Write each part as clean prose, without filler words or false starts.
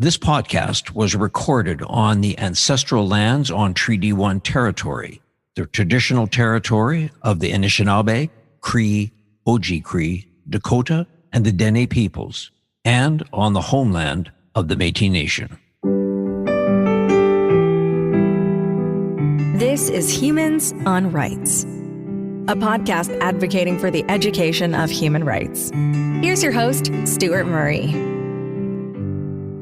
This podcast was recorded on the ancestral lands on Treaty 1 territory, the traditional territory of the Anishinaabe, Cree, Oji-Cree, Dakota, and the Dene peoples, and on the homeland of the Métis Nation. This is Humans on Rights, a podcast advocating for the education of human rights. Here's your host, Stuart Murray.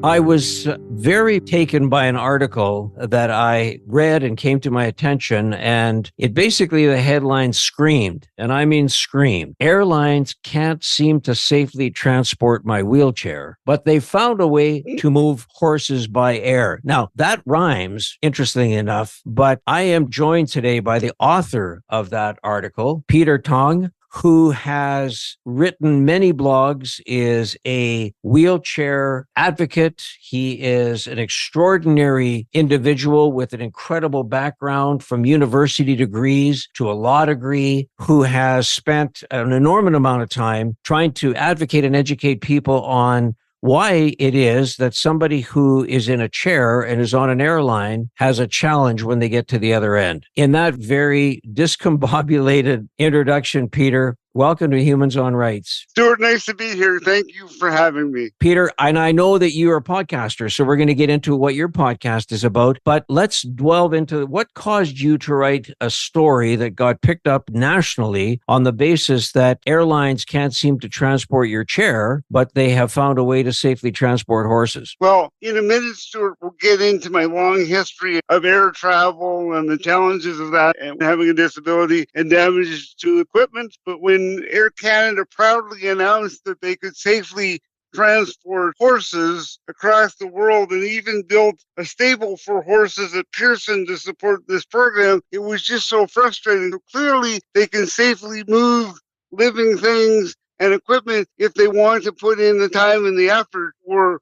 I was very taken by an article that I read and came to my attention, and it basically, the headline screamed, and I mean screamed, "Airlines can't seem to safely transport my wheelchair, but they found a way to move horses by air." Now, that rhymes, interestingly enough, but I am joined today by the author of that article, Peter Tong, who has written many blogs, is a wheelchair advocate. He is an extraordinary individual with an incredible background, from university degrees to a law degree, who has spent an enormous amount of time trying to advocate and educate people on why it is that somebody who is in a chair and is on an airline has a challenge when they get to the other end. In that very discombobulated introduction, Peter, welcome to Humans on Rights. Stuart, nice to be here. Thank you for having me. Peter, and I know that you're a podcaster, so we're going to get into what your podcast is about, but let's delve into what caused you to write a story that got picked up nationally on the basis that airlines can't seem to transport your chair, but they have found a way to safely transport horses. Well, in a minute, Stuart, we'll get into my long history of air travel and the challenges of that and having a disability and damages to equipment. But when Air Canada proudly announced that they could safely transport horses across the world and even built a stable for horses at Pearson to support this program, it was just so frustrating. Clearly, they can safely move living things and equipment if they want to put in the time and the effort.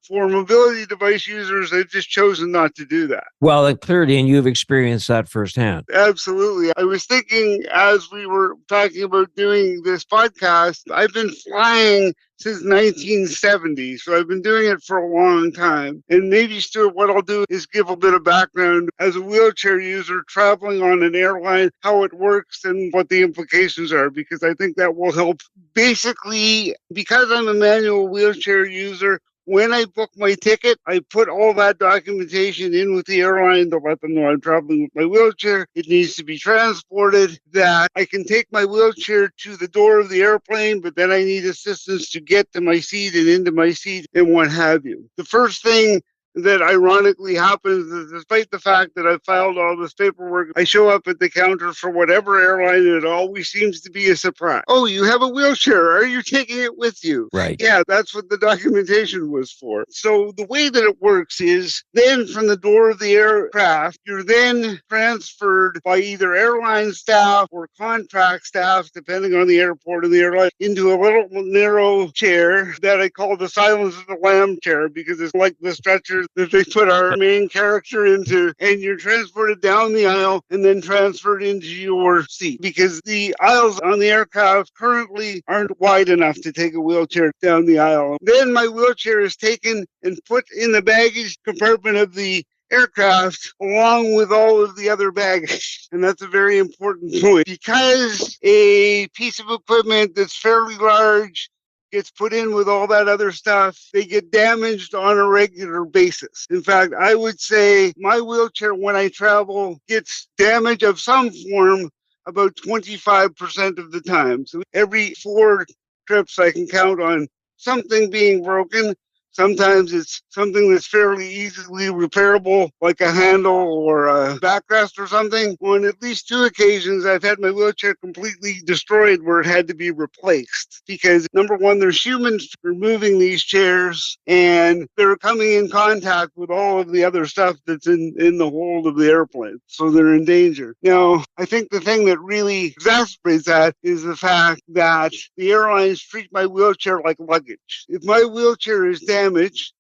For mobility device users, they've just chosen not to do that. Well, clearly, and you've experienced that firsthand. Absolutely. I was thinking as we were talking about doing this podcast, I've been flying since 1970, so I've been doing it for a long time. And maybe, Stuart, what I'll do is give a bit of background as a wheelchair user traveling on an airline, how it works and what the implications are, because I think that will help. Basically, because I'm a manual wheelchair user, when I book my ticket, I put all that documentation in with the airline to let them know I'm traveling with my wheelchair. It needs to be transported, that I can take my wheelchair to the door of the airplane, but then I need assistance to get to my seat and into my seat and what have you. The first thing that ironically happens is, despite the fact that I've filed all this paperwork, I show up at the counter for whatever airline, and it always seems to be a surprise. "Oh, you have a wheelchair. Are you taking it with you?" Right. Yeah, that's what the documentation was for. So the way that it works is, then from the door of the aircraft, you're then transferred by either airline staff or contract staff, depending on the airport and the airline, into a little narrow chair that I call the Silence of the Lamb chair, because it's like the stretcher that they put our main character into, and you're transported down the aisle and then transferred into your seat, because the aisles on the aircraft currently aren't wide enough to take a wheelchair down the aisle. Then my wheelchair is taken and put in the baggage compartment of the aircraft along with all of the other baggage. And that's a very important point, because a piece of equipment that's fairly large gets put in with all that other stuff, they get damaged on a regular basis. In fact, I would say my wheelchair, when I travel, gets damage of some form about 25% of the time. So every 4 trips, I can count on something being broken. Sometimes it's something that's fairly easily repairable, like a handle or a backrest or something. On at least 2 occasions, I've had my wheelchair completely destroyed where it had to be replaced. Because, number one, there's humans removing these chairs, and they're coming in contact with all of the other stuff that's in the hold of the airplane. So they're in danger. Now, I think the thing that really exacerbates that is the fact that the airlines treat my wheelchair like luggage. If my wheelchair is damaged,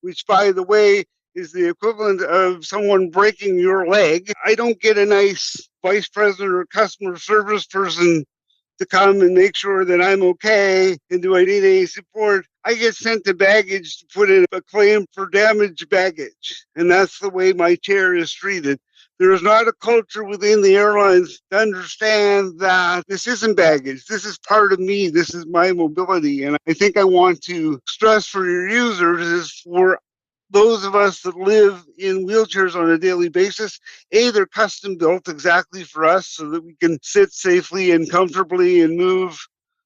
which, by the way, is the equivalent of someone breaking your leg, I don't get a nice vice president or customer service person to come and make sure that I'm okay and do I need any support. I get sent to baggage to put in a claim for damaged baggage. And that's the way my chair is treated. There is not a culture within the airlines to understand that this isn't baggage. This is part of me. This is my mobility. And I think I want to stress for your users is for those of us that live in wheelchairs on a daily basis, A, they're custom built exactly for us so that we can sit safely and comfortably and move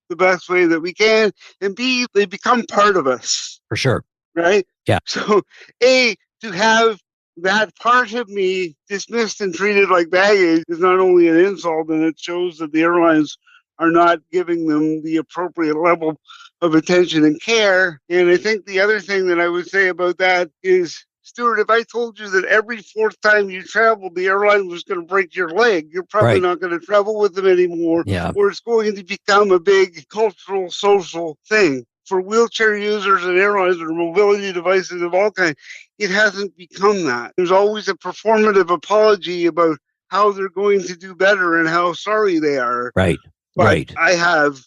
the best way that we can. And B, they become part of us. For sure. Right? Yeah. So, A, to have that part of me dismissed and treated like baggage is not only an insult, and it shows that the airlines are not giving them the appropriate level of attention and care. And I think the other thing that I would say about that is, Stuart, if I told you that every fourth time you traveled, the airline was going to break your leg, you're probably not going to travel with them anymore, or it's going to become a big cultural, social thing. For wheelchair users and airlines or mobility devices of all kinds, it hasn't become that. There's always a performative apology about how they're going to do better and how sorry they are. Right. But I have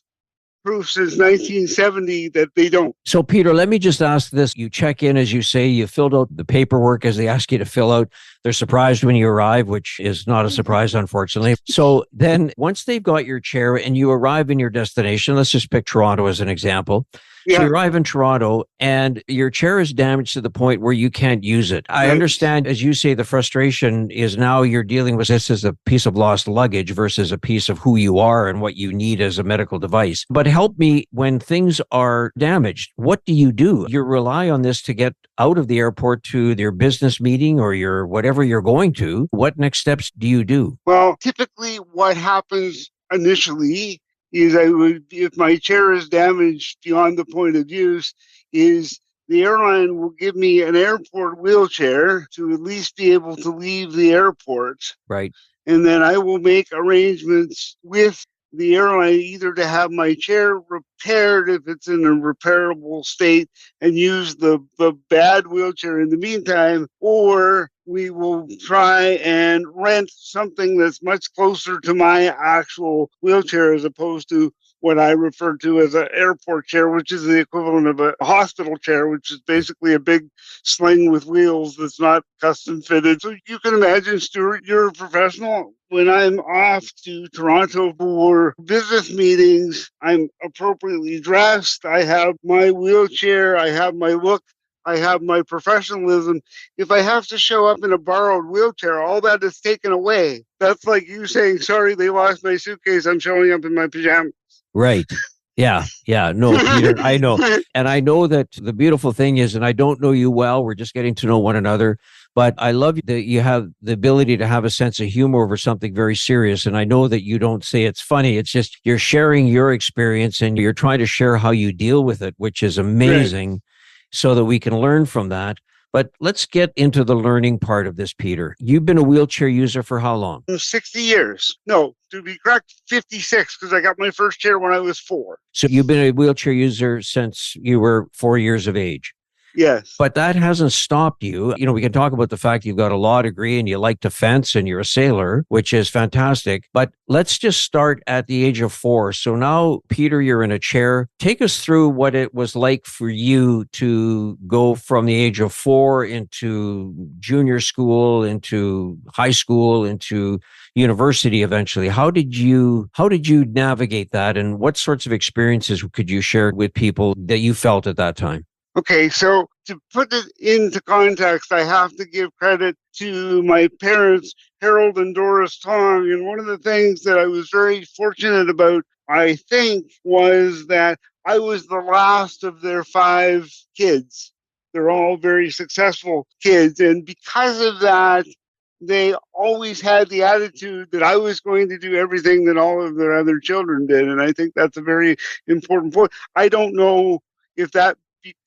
proof since 1970 that they don't. So, Peter, let me just ask this. You check in, as you say, you filled out the paperwork as they ask you to fill out. They're surprised when you arrive, which is not a surprise, unfortunately. So then once they've got your chair and you arrive in your destination, let's just pick Toronto as an example. So you arrive in Toronto and your chair is damaged to the point where you can't use it. I understand, as you say, the frustration is now you're dealing with this as a piece of lost luggage versus a piece of who you are and what you need as a medical device. But help me when things are damaged. What do? You rely on this to get out of the airport to your business meeting or your whatever you're going to. What next steps do you do? Well, typically what happens initially is if my chair is damaged beyond the point of use, is the airline will give me an airport wheelchair to at least be able to leave the airport. Right. And then I will make arrangements with the airline either to have my chair repaired if it's in a repairable state and use the bad wheelchair in the meantime, or we will try and rent something that's much closer to my actual wheelchair as opposed to what I refer to as an airport chair, which is the equivalent of a hospital chair, which is basically a big sling with wheels that's not custom fitted. So you can imagine, Stuart, you're a professional. When I'm off to Toronto for business meetings, I'm appropriately dressed. I have my wheelchair. I have my look. I have my professionalism. If I have to show up in a borrowed wheelchair, all that is taken away. That's like you saying, sorry, they lost my suitcase. I'm showing up in my pajamas. Right. Yeah. No, Peter, I know. And I know that the beautiful thing is, and I don't know you well, we're just getting to know one another, but I love that you have the ability to have a sense of humor over something very serious. And I know that you don't say it's funny. It's just you're sharing your experience and you're trying to share how you deal with it, which is amazing, right, so that we can learn from that. But let's get into the learning part of this, Peter. You've been a wheelchair user for how long? 60 years. No, to be correct, 56, because I got my first chair when I was 4. So you've been a wheelchair user since you were 4 years of age? Yes. But that hasn't stopped you. You know, we can talk about the fact you've got a law degree and you like to fence and you're a sailor, which is fantastic. But let's just start at the age of 4. So now, Peter, you're in a chair. Take us through what it was like for you to go from the age of 4 into junior school, into high school, into university eventually. How did you navigate that? And what sorts of experiences could you share with people that you felt at that time? Okay, so to put it into context, I have to give credit to my parents, Harold and Doris Tong. And one of the things that I was very fortunate about, I think, was that I was the last of their 5 kids. They're all very successful kids. And because of that, they always had the attitude that I was going to do everything that all of their other children did. And I think that's a very important point. I don't know if that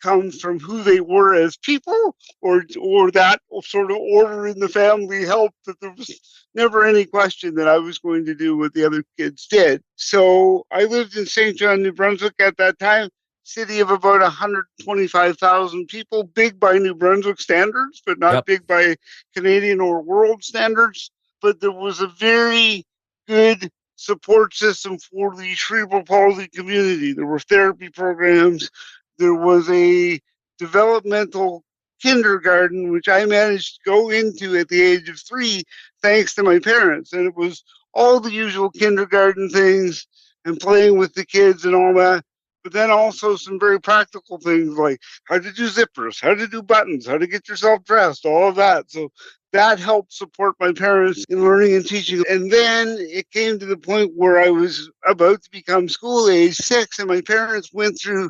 comes from who they were as people or that sort of order in the family helped, that there was never any question that I was going to do what the other kids did. So I lived in St. John, New Brunswick at that time, city of about 125,000 people, big by New Brunswick standards, but not big by Canadian or world standards. But there was a very good support system for the cerebral palsy community. There were therapy programs. there was a developmental kindergarten, which I managed to go into at the age of 3, thanks to my parents. And it was all the usual kindergarten things and playing with the kids and all that. But then also some very practical things like how to do zippers, how to do buttons, how to get yourself dressed, all of that. So that helped support my parents in learning and teaching. And then it came to the point where I was about to become school age 6, and my parents went through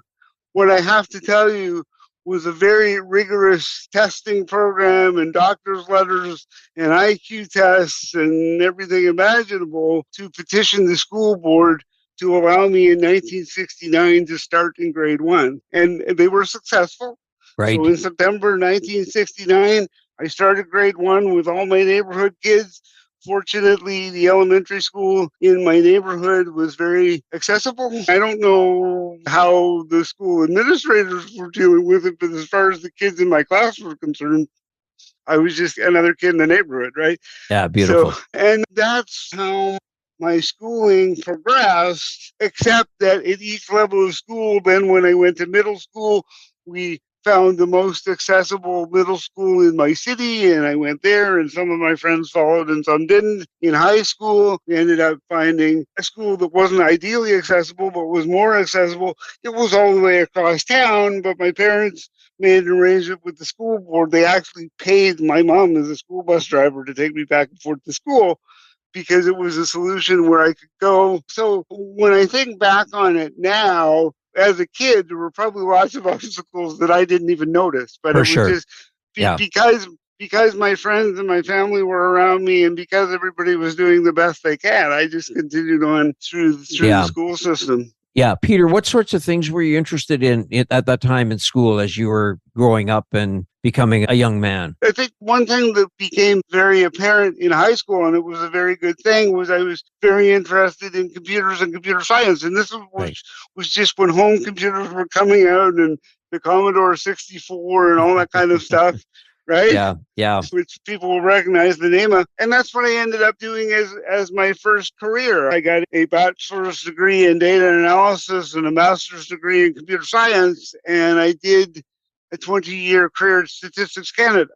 what I have to tell you was a very rigorous testing program and doctor's letters and IQ tests and everything imaginable to petition the school board to allow me in 1969 to start in grade 1. And they were successful. Right. So in September 1969, I started grade 1 with all my neighborhood kids. Fortunately, the elementary school in my neighborhood was very accessible. I don't know how the school administrators were dealing with it, but as far as the kids in my class were concerned, I was just another kid in the neighborhood, right? Yeah, beautiful. So, and that's how my schooling progressed, except that at each level of school, then when I went to middle school, we found the most accessible middle school in my city, and I went there, and some of my friends followed and some didn't. In high school, we ended up finding a school that wasn't ideally accessible, but was more accessible. It was all the way across town, but my parents made an arrangement with the school board. They actually paid my mom as a school bus driver to take me back and forth to school because it was a solution where I could go. So when I think back on it now, as a kid, there were probably lots of obstacles that I didn't even notice, but For it was sure. just Yeah. because my friends and my family were around me and because everybody was doing the best they can, I just continued on through Yeah. the school system. Yeah. Peter, what sorts of things were you interested in at that time in school as you were growing up and becoming a young man? I think one thing that became very apparent in high school, and it was a very good thing, was I was very interested in computers and computer science. And this was just when home computers were coming out and the Commodore 64 and all that kind of stuff, right? Yeah. Yeah. Which people will recognize the name of. And that's what I ended up doing as my first career. I got a bachelor's degree in data analysis and a master's degree in computer science. And I did a 20-year career at Statistics Canada.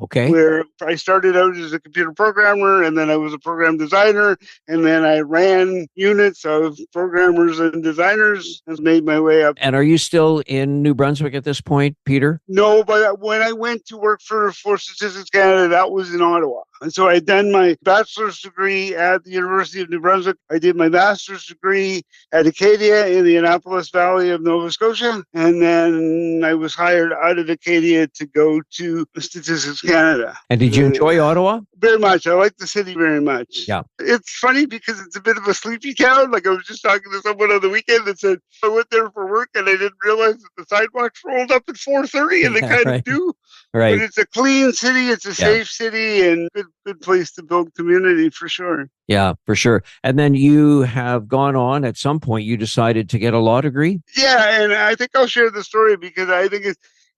Okay. Where I started out as a computer programmer, and then I was a program designer, and then I ran units of programmers and designers and made my way up. And are you still in New Brunswick at this point, Peter? No, but when I went to work for Statistics Canada, that was in Ottawa. And so I had done my bachelor's degree at the University of New Brunswick. I did my master's degree at Acadia in the Annapolis Valley of Nova Scotia. And then I was hired out of Acadia to go to Statistics Canada. And did you enjoy Ottawa? Very much. I like the city very much. Yeah. It's funny because it's a bit of a sleepy town. Like I was just talking to someone on the weekend that said, I went there for work and I didn't realize that the sidewalks rolled up at 4:30 and they kind of do. Right. But it's a clean city. It's a safe city and good place to build community for sure. Yeah, for sure. And then you have gone on at some point, you decided to get a law degree? Yeah. And I think I'll share the story because I think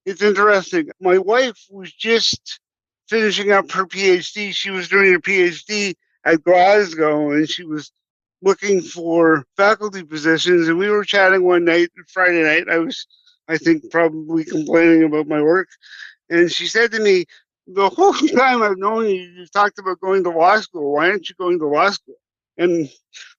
it's interesting. My wife was just finishing up her PhD. She was doing her PhD at Glasgow and she was looking for faculty positions. And we were chatting one night, Friday night. I was, I think, probably complaining about my work. And she said to me, the whole time I've known you, you've talked about going to law school. Why aren't you going to law school? And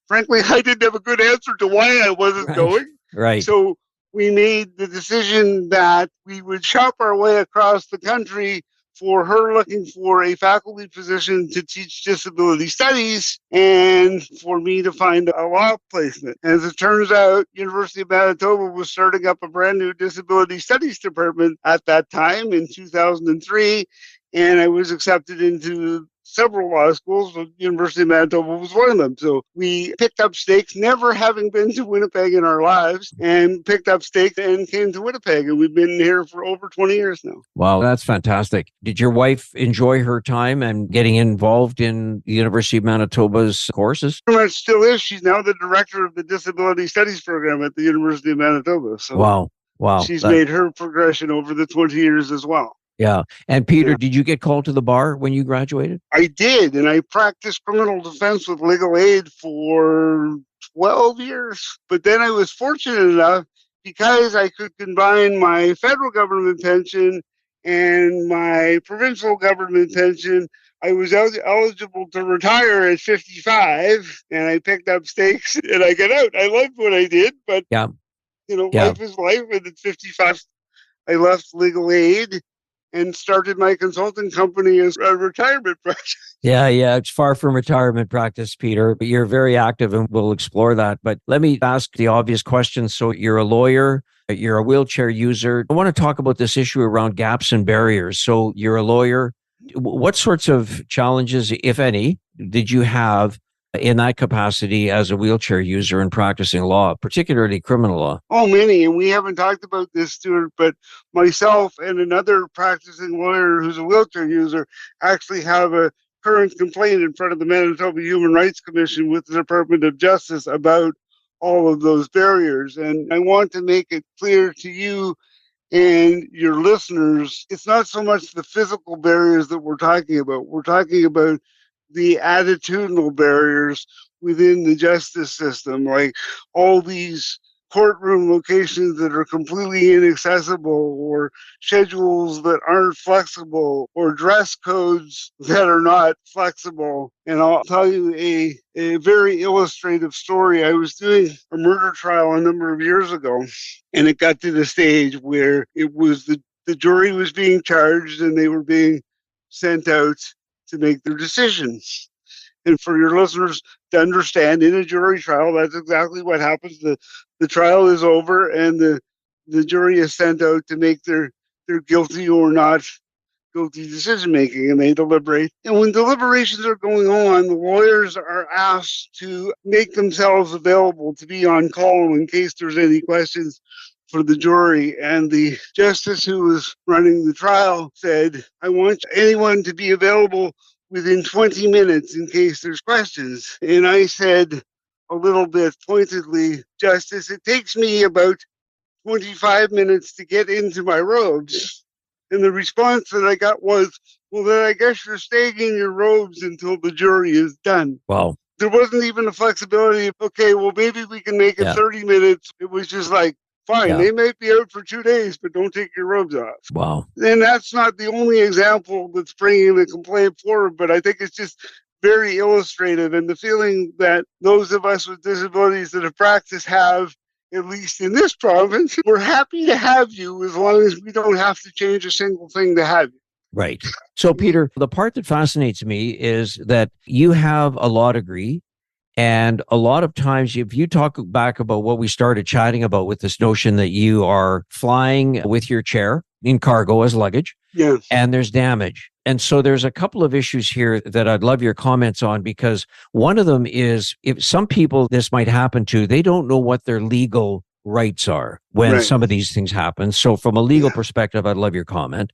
frankly, I didn't have a good answer to why I wasn't going. Right. So we made the decision that we would shop our way across the country for her looking for a faculty position to teach disability studies and for me to find a law placement. As it turns out, University of Manitoba was starting up a brand new disability studies department at that time in 2003, and I was accepted into several law schools, but University of Manitoba was one of them. So we picked up stakes, never having been to Winnipeg in our lives, and picked up stakes and came to Winnipeg. And we've been here for over 20 years now. Wow, that's fantastic. Did your wife enjoy her time and getting involved in the University of Manitoba's courses? Pretty much still is. She's now the director of the Disability Studies program at the University of Manitoba. So wow. She's made her progression over the 20 years as well. Yeah. And Peter, did you get called to the bar when you graduated? I did. And I practiced criminal defense with legal aid for 12 years. But then I was fortunate enough because I could combine my federal government pension and my provincial government pension, I was eligible to retire at 55, and I picked up stakes and I got out. I loved what I did, but Yeah. life is life. And at 55, I left legal aid and started my consulting company as a retirement practice. Yeah. It's far from retirement practice, Peter, but you're very active and we'll explore that. But let me ask the obvious question. So you're a lawyer, you're a wheelchair user. I want to talk about this issue around gaps and barriers. So you're a lawyer. What sorts of challenges, if any, did you have in that capacity as a wheelchair user and practicing law, particularly criminal law? Oh, many. And we haven't talked about this, Stuart, but myself and another practicing lawyer who's a wheelchair user actually have a current complaint in front of the Manitoba Human Rights Commission with the Department of Justice about all of those barriers. And I want to make it clear to you and your listeners, it's not so much the physical barriers that we're talking about. We're talking about the attitudinal barriers within the justice system, like all these courtroom locations that are completely inaccessible, or schedules that aren't flexible, or dress codes that are not flexible. And I'll tell you a very illustrative story. I was doing a murder trial a number of years ago, and it got to the stage where it was the jury was being charged and they were being sent out to make their decisions. And for your listeners to understand, in a jury trial, that's exactly what happens. The trial is over and the jury is sent out to make their guilty or not guilty decision making, and they deliberate. And when deliberations are going on, the lawyers are asked to make themselves available to be on call in case there's any questions for the jury. And the justice who was running the trial said, I want anyone to be available within 20 minutes in case there's questions. And I said a little bit pointedly, Justice, it takes me about 25 minutes to get into my robes. And the response that I got was, well, then I guess you're staying in your robes until the jury is done. Wow. There wasn't even a flexibility of, okay, well, maybe we can make it 30 minutes. It was just like, fine, they might be out for 2 days, but don't take your robes off. Wow. And that's not the only example that's bringing the complaint forward, but I think it's just very illustrative. And the feeling that those of us with disabilities that have practiced have, at least in this province, we're happy to have you as long as we don't have to change a single thing to have you. Right. So, Peter, the part that fascinates me is that you have a law degree. And a lot of times, if you talk back about what we started chatting about with this notion that you are flying with your chair in cargo as luggage, and there's damage. And so there's a couple of issues here that I'd love your comments on, because one of them is, if some people this might happen to, they don't know what their legal rights are when some of these things happen. So from a legal perspective, I'd love your comment.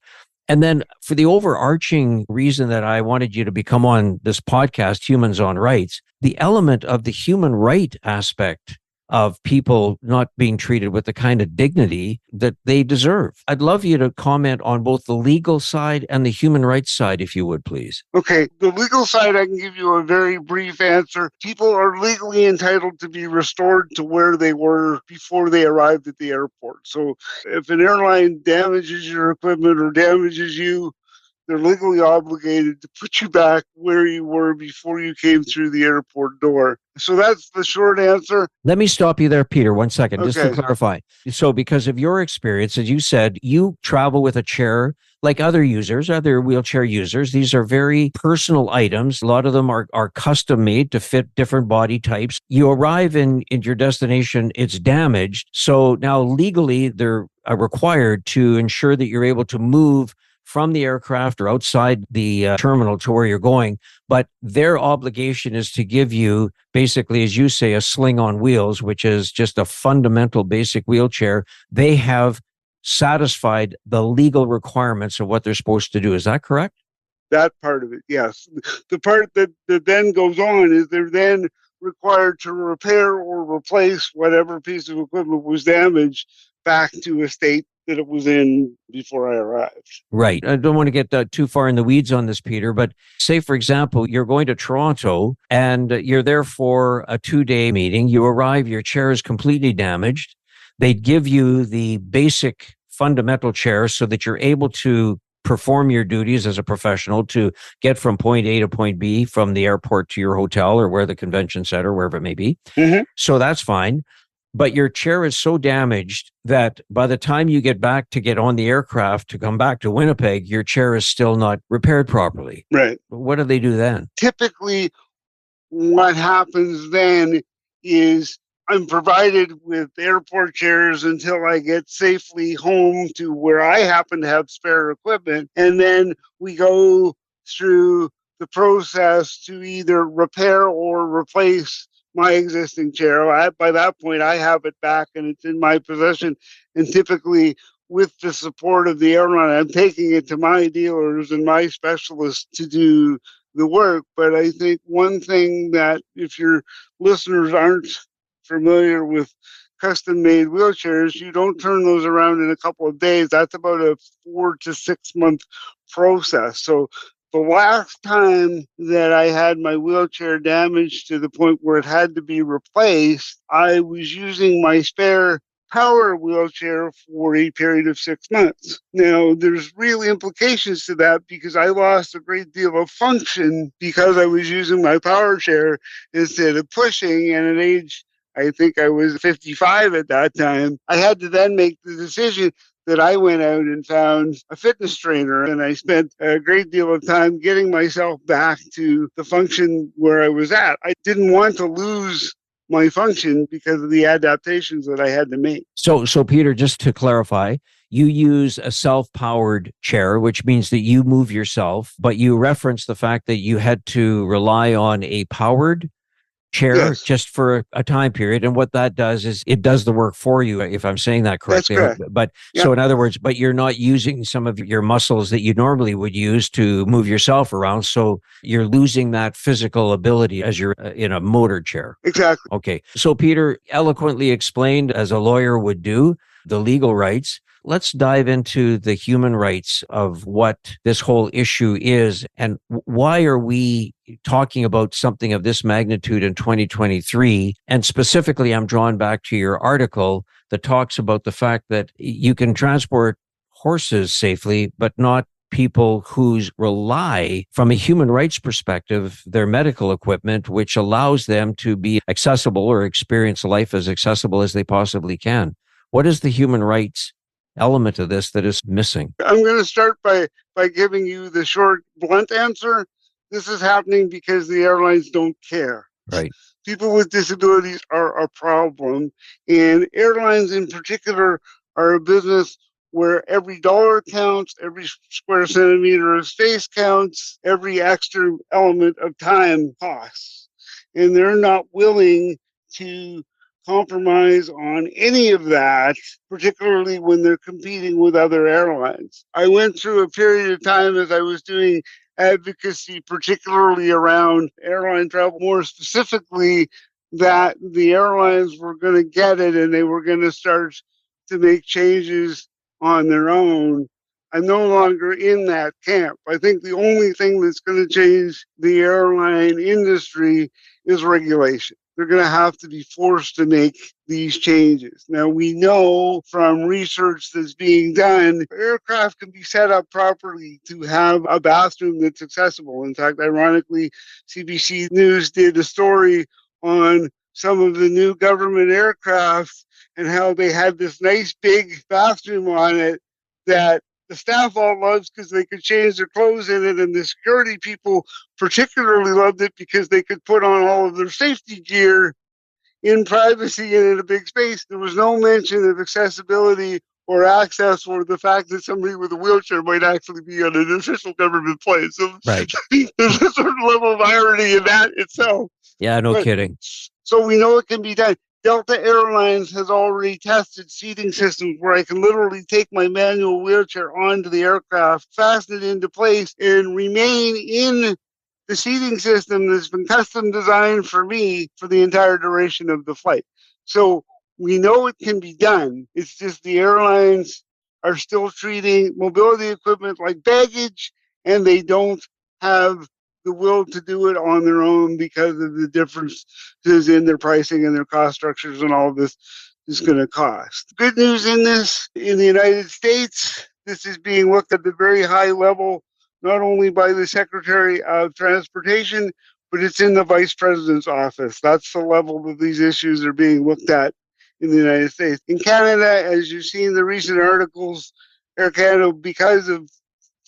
And then for the overarching reason that I wanted you to become on this podcast, Humans on Rights, the element of the human right aspect of people not being treated with the kind of dignity that they deserve. I'd love you to comment on both the legal side and the human rights side, if you would, please. Okay, the legal side, I can give you a very brief answer. People are legally entitled to be restored to where they were before they arrived at the airport. So if an airline damages your equipment or damages you, they're legally obligated to put you back where you were before you came through the airport door. So that's the short answer. Let me stop you there, Peter, 1 second, just to clarify. So because of your experience, as you said, you travel with a chair like other users, other wheelchair users. These are very personal items. A lot of them are custom made to fit different body types. You arrive in your destination, it's damaged. So now legally, they're required to ensure that you're able to move from the aircraft or outside the terminal to where you're going. But their obligation is to give you, basically, as you say, a sling on wheels, which is just a fundamental basic wheelchair. They have satisfied the legal requirements of what they're supposed to do. Is that correct? That part of it, yes. The part that then goes on is they're then required to repair or replace whatever piece of equipment was damaged back to a state that it was in before I arrived. Right. I don't want to get too far in the weeds on this, Peter, but say, for example, you're going to Toronto and you're there for a 2-day meeting. You arrive, your chair is completely damaged. they'd give you the basic fundamental chair so that you're able to perform your duties as a professional to get from point A to point B, from the airport to your hotel or where the convention center, wherever it may be. Mm-hmm. So that's fine. But your chair is so damaged that by the time you get back to get on the aircraft to come back to Winnipeg, your chair is still not repaired properly. Right. What do they do then? Typically, what happens then is I'm provided with airport chairs until I get safely home to where I happen to have spare equipment. And then we go through the process to either repair or replace my existing chair. By that point, I have it back and it's in my possession. And typically, with the support of the airline, I'm taking it to my dealers and my specialists to do the work. But I think one thing that, if your listeners aren't familiar with custom made wheelchairs, you don't turn those around in a couple of days. That's about a 4 to 6 month process. So the last time that I had my wheelchair damaged to the point where it had to be replaced, I was using my spare power wheelchair for a period of 6 months. Now, there's real implications to that because I lost a great deal of function because I was using my power chair instead of pushing. And at age, I think I was 55 at that time, I had to then make the decision that I went out and found a fitness trainer, and I spent a great deal of time getting myself back to the function where I was at. I didn't want to lose my function because of the adaptations that I had to make. So Peter, just to clarify, you use a self-powered chair, which means that you move yourself, but you reference the fact that you had to rely on a powered chair just for a time period. And what that does is it does the work for you, if I'm saying that correctly. That's correct. But so in other words, but you're not using some of your muscles that you normally would use to move yourself around. So you're losing that physical ability as you're in a motor chair. Exactly. Okay. So Peter eloquently explained, as a lawyer would do, the legal rights. Let's dive into the human rights of what this whole issue is, and why are we talking about something of this magnitude in 2023? And specifically, I'm drawn back to your article that talks about the fact that you can transport horses safely, but not people who rely, from a human rights perspective, their medical equipment, which allows them to be accessible or experience life as accessible as they possibly can. What is the human rights element of this that is missing? I'm going to start by giving you the short, blunt answer. This is happening because the airlines don't care. Right. People with disabilities are a problem, and airlines in particular are a business where every dollar counts, every square centimeter of space counts, every extra element of time costs. And they're not willing to compromise on any of that, particularly when they're competing with other airlines. I went through a period of time as I was doing advocacy, particularly around airline travel, more specifically that the airlines were going to get it and they were going to start to make changes on their own. I'm no longer in that camp. I think the only thing that's going to change the airline industry is regulation. They're going to have to be forced to make these changes. Now, we know from research that's being done, aircraft can be set up properly to have a bathroom that's accessible. In fact, ironically, CBC News did a story on some of the new government aircraft and how they had this nice big bathroom on it that the staff all loves because they could change their clothes in it, and the security people particularly loved it because they could put on all of their safety gear in privacy and in a big space. There was no mention of accessibility or access, or the fact that somebody with a wheelchair might actually be on an official government plane. So Right. there's a certain level of irony in that itself. Yeah, no kidding. So we know it can be done. Delta Airlines has already tested seating systems where I can literally take my manual wheelchair onto the aircraft, fasten it into place, and remain in the seating system that's been custom designed for me for the entire duration of the flight. So we know it can be done. It's just the airlines are still treating mobility equipment like baggage, and they don't have the will to do it on their own because of the differences in their pricing and their cost structures and all of this is going to cost. Good news in this, in the United States, this is being looked at the very high level, not only by the Secretary of Transportation, but it's in the Vice President's office. That's the level that these issues are being looked at in the United States. In Canada, as you've seen the recent articles, Air Canada, because of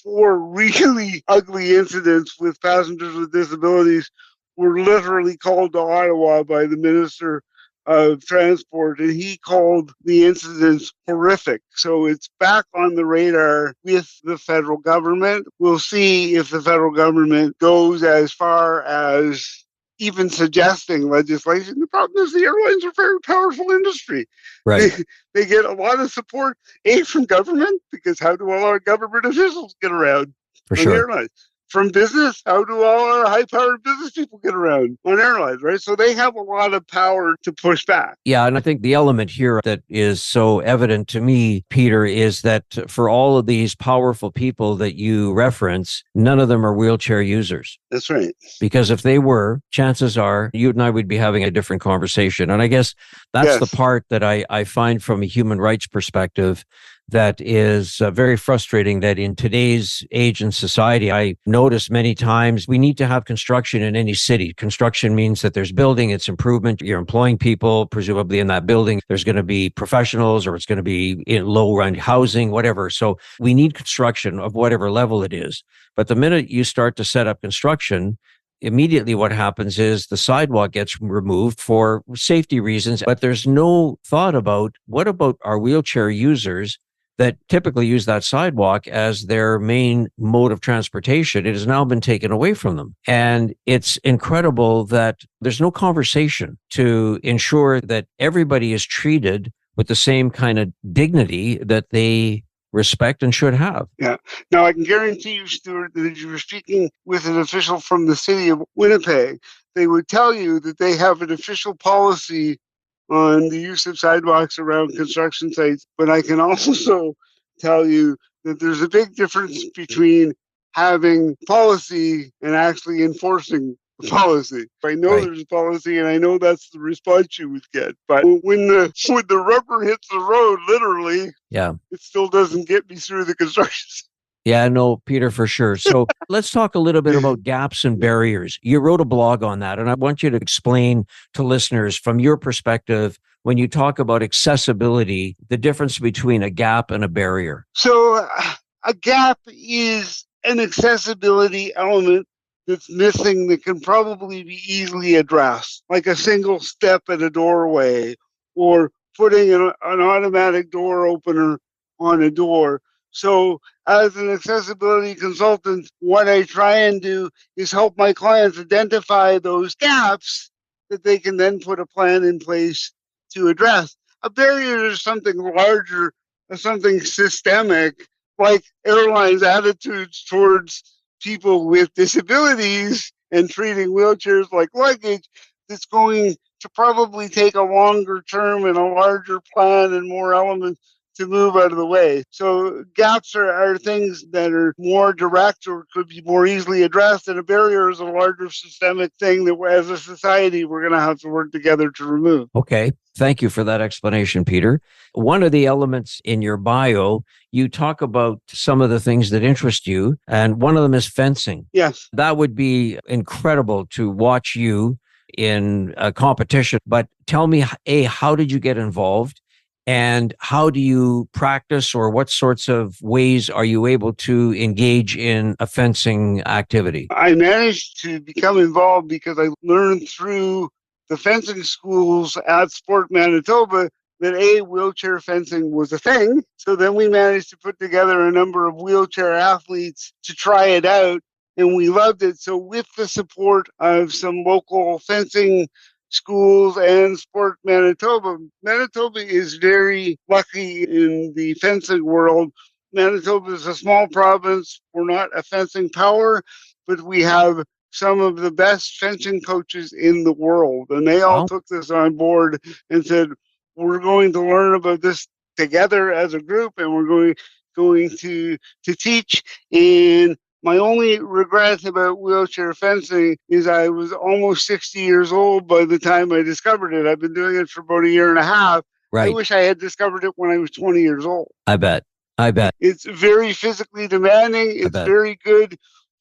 4 really ugly incidents with passengers with disabilities, were literally called to Ottawa by the Minister of Transport, and he called the incidents horrific. So it's back on the radar with the federal government. We'll see if the federal government goes as far as even suggesting legislation. The problem is the airlines are a very powerful industry. Right. They get a lot of support, from government, because how do all our government officials get around For on sure. the airlines? From business, how do all our high-powered business people get around on airlines, right? So they have a lot of power to push back. Yeah, and I think the element here that is so evident to me, Peter, is that for all of these powerful people that you reference, none of them are wheelchair users. That's right. Because if they were, chances are you and I would be having a different conversation. And I guess that's the part that I find from a human rights perspective that is very frustrating, that in today's age and society, I notice many times we need to have construction in any city. Construction means that there's building, it's improvement, you're employing people, presumably in that building, there's going to be professionals, or it's going to be in low-rent housing, whatever. So we need construction of whatever level it is. But the minute you start to set up construction, immediately what happens is the sidewalk gets removed for safety reasons, but there's no thought about what about our wheelchair users that typically use that sidewalk as their main mode of transportation. It has now been taken away from them. And it's incredible that there's no conversation to ensure that everybody is treated with the same kind of dignity that they respect and should have. Yeah. Now, I can guarantee you, Stuart, that if you were speaking with an official from the city of Winnipeg, they would tell you that they have an official policy on the use of sidewalks around construction sites. But I can also tell you that there's a big difference between having policy and actually enforcing the policy. I know there's a policy, and I know that's the response you would get. But when the rubber hits the road, literally, it still doesn't get me through the construction. Yeah, no, Peter, for sure. So let's talk a little bit about gaps and barriers. You wrote a blog on that, and I want you to explain to listeners from your perspective, when you talk about accessibility, the difference between a gap and a barrier. So a gap is an accessibility element that's missing that can probably be easily addressed, like a single step at a doorway or putting an automatic door opener on a door. So as an accessibility consultant, what I try and do is help my clients identify those gaps that they can then put a plan in place to address. A barrier is something larger, something systemic, like airlines' attitudes towards people with disabilities and treating wheelchairs like luggage. That's going to probably take a longer term and a larger plan and more elements to move out of the way. So gaps are things that are more direct or could be more easily addressed, and a barrier is a larger systemic thing that as a society we're going to have to work together to remove. Okay. Thank you for that explanation, Peter. One of the elements in your bio, you talk about some of the things that interest you, and one of them is fencing. Yes. That would be incredible to watch you in a competition. But tell me, how did you get involved? And how do you practice, or what sorts of ways are you able to engage in a fencing activity? I managed to become involved because I learned through the fencing schools at Sport Manitoba that wheelchair fencing was a thing. So then we managed to put together a number of wheelchair athletes to try it out, and we loved it. So with the support of some local fencing schools and Sport Manitoba. Manitoba is very lucky in the fencing world. Manitoba is a small province. We're not a fencing power, but we have some of the best fencing coaches in the world. And they all took this on board and said, we're going to learn about this together as a group, and we're going to teach. And my only regret about wheelchair fencing is I was almost 60 years old by the time I discovered it. I've been doing it for about a year and a half. I Right. wish I had discovered it when I was 20 years old. I bet. I bet. It's very physically demanding. I It's bet. very good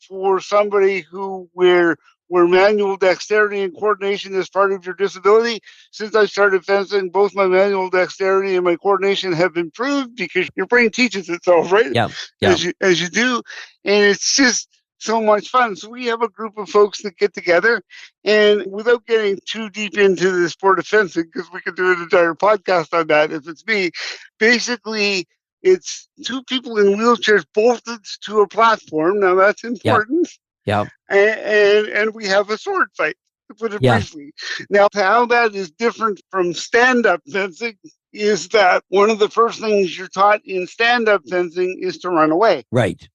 for somebody where manual dexterity and coordination is part of your disability. Since I started fencing, both my manual dexterity and my coordination have improved because your brain teaches itself, right? Yeah. Yeah. As you do. And it's just so much fun. So we have a group of folks that get together, and without getting too deep into the sport of fencing, because we could do an entire podcast on that if it's me, basically it's two people in wheelchairs bolted to a platform. Now that's Yeah. important. Yeah. And we have a sword fight, to put it Yeah. briefly. Now, how that is different from stand-up fencing is that one of the first things you're taught in stand-up fencing is to run away. Right.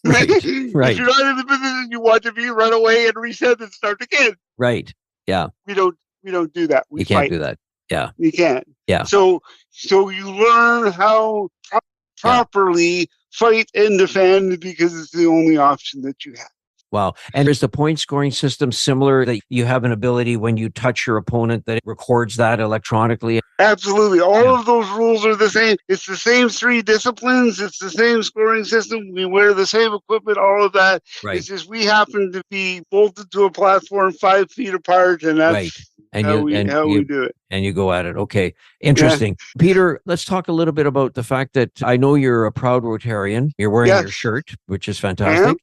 Right. If Right. you're not in the position you want to be, run away and reset and start again. Right. Yeah. We don't do that. We You can't fight. do that. Yeah. You can't. Yeah. So you learn how properly fight and defend because it's the only option that you have. Wow. And is the point scoring system similar that you have an ability when you touch your opponent that it records that electronically? Absolutely. All of those rules are the same. It's the same three disciplines. It's the same scoring system. We wear the same equipment, all of that. Right. It's just we happen to be bolted to a platform 5 feet apart, and that's Right. And how you we do it. and you go at it. Okay. Interesting. Yeah. Peter, let's talk a little bit about the fact that I know you're a proud Rotarian. You're wearing your shirt, which is fantastic.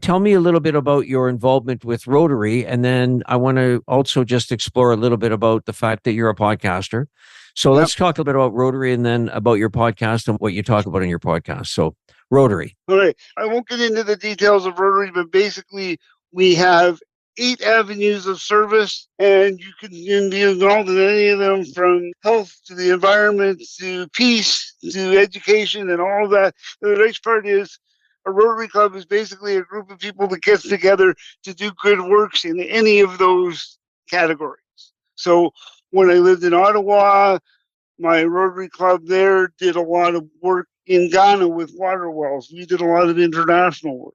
Tell me a little bit about your involvement with Rotary, and then I want to also just explore a little bit about the fact that you're a podcaster. So let's talk a little bit about Rotary and then about your podcast and what you talk about in your podcast. So Rotary. All right. I won't get into the details of Rotary, but basically we have 8 avenues of service, and you can be involved in any of them, from health to the environment to peace to education and all of that. The nice part is a Rotary Club is basically a group of people that gets together to do good works in any of those categories. So when I lived in Ottawa, my Rotary Club there did a lot of work in Ghana with water wells. We did a lot of international work.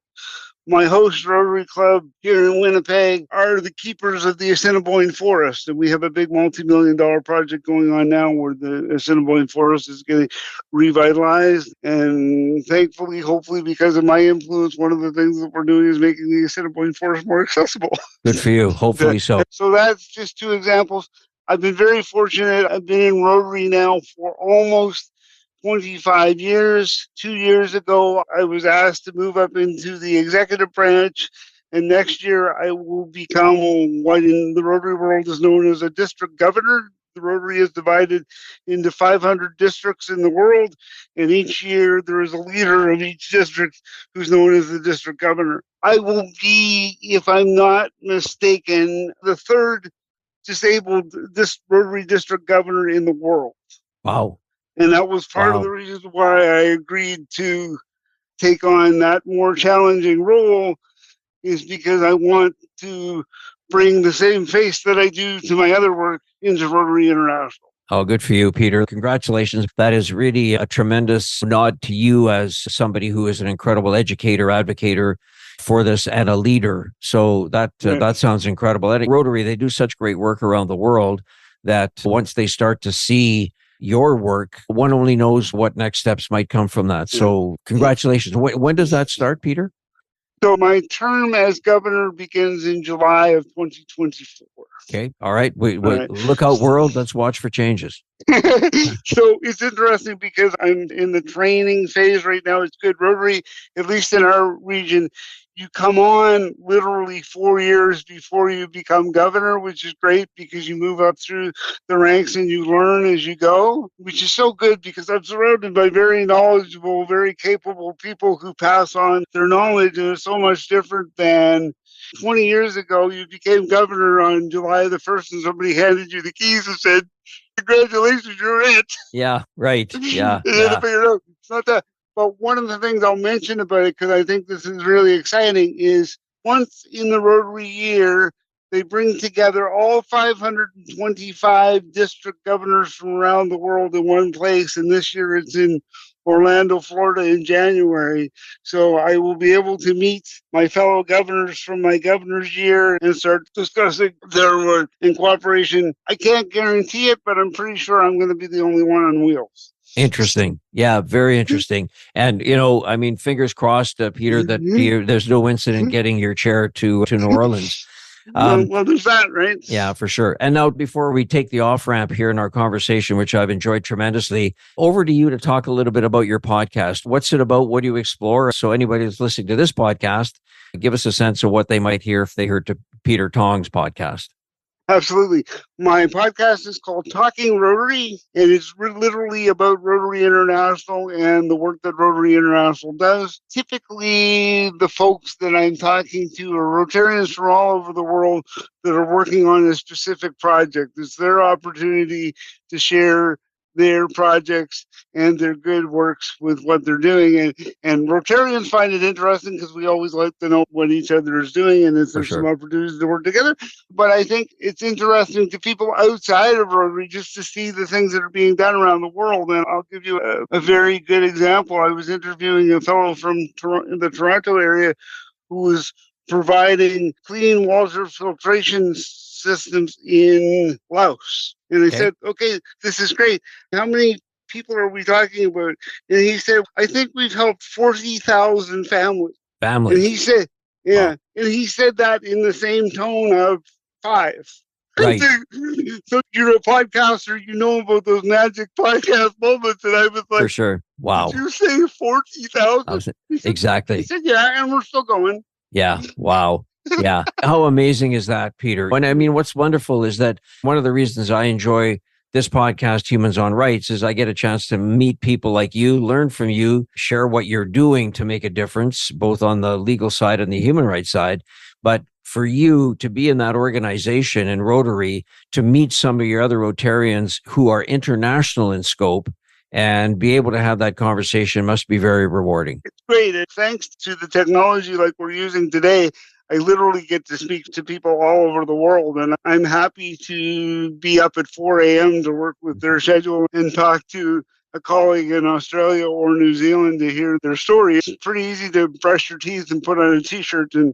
My host Rotary Club here in Winnipeg are the keepers of the Assiniboine Forest. And we have a big multi-million-dollar project going on now where the Assiniboine Forest is getting revitalized. And thankfully, hopefully, because of my influence, one of the things that we're doing is making the Assiniboine Forest more accessible. Good for you. Hopefully so. So that's just 2 examples. I've been very fortunate. I've been in Rotary now for almost 25 years. 2 years ago, I was asked to move up into the executive branch, and next year I will become what in the Rotary world is known as a district governor. The Rotary is divided into 500 districts in the world, and each year there is a leader of each district who's known as the district governor. I will be, if I'm not mistaken, the 3rd disabled Rotary district governor in the world. Wow. And that was part of the reason why I agreed to take on that more challenging role, is because I want to bring the same face that I do to my other work into Rotary International. Oh, good for you, Peter. Congratulations. That is really a tremendous nod to you as somebody who is an incredible educator, advocator for this, and a leader. So that sounds incredible. At Rotary, they do such great work around the world that once they start to see your work, one only knows what next steps might come from that. So congratulations. When does that start, Peter? So my term as governor begins in July of 2024. Okay. All right. Look out, world. Let's watch for changes. So it's interesting because I'm in the training phase right now. It's good. Rotary, at least in our region, you come on literally 4 years before you become governor, which is great because you move up through the ranks and you learn as you go, which is so good because I'm surrounded by very knowledgeable, very capable people who pass on their knowledge, and it's so much different than 20 years ago. You became governor on July the 1st and somebody handed you the keys and said, "Congratulations, you're it." Yeah, right. Yeah. And then to figure it out. It's not that. But one of the things I'll mention about it, because I think this is really exciting, is once in the Rotary year, they bring together all 525 district governors from around the world in one place. And this year it's in Orlando, Florida in January. So I will be able to meet my fellow governors from my governor's year and start discussing their work in cooperation. I can't guarantee it, but I'm pretty sure I'm going to be the only one on wheels. Interesting. Yeah, very interesting. And, I mean, fingers crossed, Peter, that there's no incident getting your chair to New Orleans. Well, there's that, right? Yeah, for sure. And now, before we take the off ramp here in our conversation, which I've enjoyed tremendously, over to you to talk a little bit about your podcast. What's it about? What do you explore? So anybody who's listening to this podcast, give us a sense of what they might hear if they heard to Peter Tong's podcast. Absolutely. My podcast is called Talking Rotary, and it's literally about Rotary International and the work that Rotary International does. Typically, the folks that I'm talking to are Rotarians from all over the world that are working on a specific project. It's their opportunity to share their projects and their good works with what they're doing. And Rotarians find it interesting because we always like to know what each other is doing and if there's some opportunities to work together. But I think it's interesting to people outside of Rotary just to see the things that are being done around the world. And I'll give you a very good example. I was interviewing a fellow from the Toronto area who was providing clean water filtration systems in Laos. And I said, okay, this is great. How many people are we talking about? And he said, I think we've helped 40,000 families. And he said, and he said that in the same tone of 5. Right. So you're a podcaster, you know about those magic podcast moments. And I was like, for sure. Wow. Did you say 40,000? Exactly. He said, yeah, and we're still going. Yeah. Wow. Yeah. How amazing is that, Peter? And I mean, what's wonderful is that one of the reasons I enjoy this podcast, Humans on Rights, is I get a chance to meet people like you, learn from you, share what you're doing to make a difference, both on the legal side and the human rights side. But for you to be in that organization in Rotary, to meet some of your other Rotarians who are international in scope and be able to have that conversation must be very rewarding. It's great. And thanks to the technology like we're using today, I literally get to speak to people all over the world, and I'm happy to be up at 4 a.m. to work with their schedule and talk to a colleague in Australia or New Zealand to hear their story. It's pretty easy to brush your teeth and put on a T-shirt and,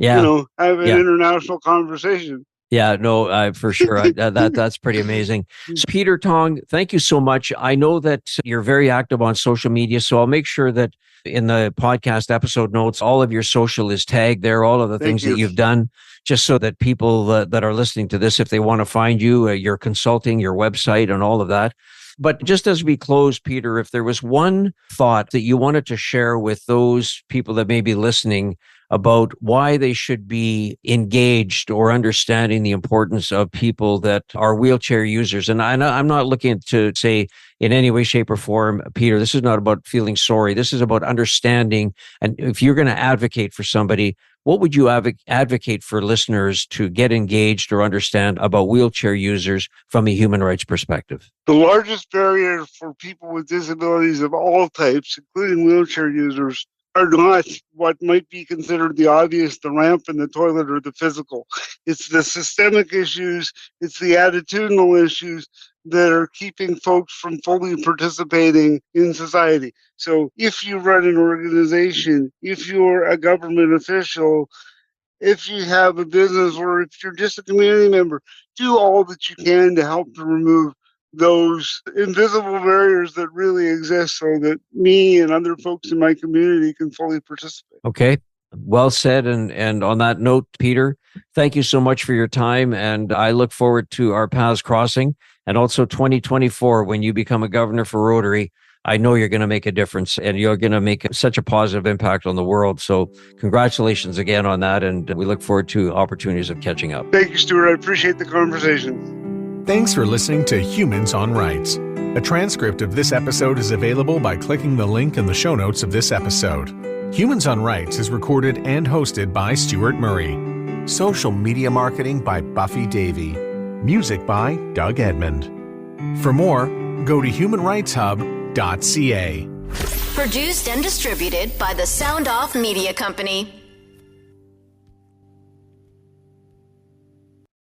have an international conversation. Yeah, no, for sure. That's pretty amazing. So Peter Tong, thank you so much. I know that you're very active on social media, so I'll make sure that in the podcast episode notes, all of your social is tagged there, all of the things that you've done, just so that people that are listening to this, if they want to find you, your consulting, your website, and all of that. But just as we close, Peter, if there was one thought that you wanted to share with those people that may be listening about why they should be engaged or understanding the importance of people that are wheelchair users. And I'm not looking to say in any way, shape, or form, Peter, this is not about feeling sorry. This is about understanding. And if you're going to advocate for somebody, what would you advocate for listeners to get engaged or understand about wheelchair users from a human rights perspective? The largest barrier for people with disabilities of all types, including wheelchair users, are not what might be considered the obvious, the ramp and the toilet or the physical. It's the systemic issues, it's the attitudinal issues that are keeping folks from fully participating in society. So if you run an organization, if you're a government official, if you have a business, or if you're just a community member, do all that you can to help to remove those invisible barriers that really exist so that me and other folks in my community can fully participate. Okay. Well said. And on that note, Peter, thank you so much for your time. And I look forward to our paths crossing, and also 2024, when you become a governor for Rotary. I know you're going to make a difference, and you're going to make such a positive impact on the world. So congratulations again on that. And we look forward to opportunities of catching up. Thank you, Stuart. I appreciate the conversation. Thanks for listening to Humans on Rights. A transcript of this episode is available by clicking the link in the show notes of this episode. Humans on Rights is recorded and hosted by Stuart Murray. Social media marketing by Buffy Davey. Music by Doug Edmond. For more, go to humanrightshub.ca. Produced and distributed by the Sound Off Media Company.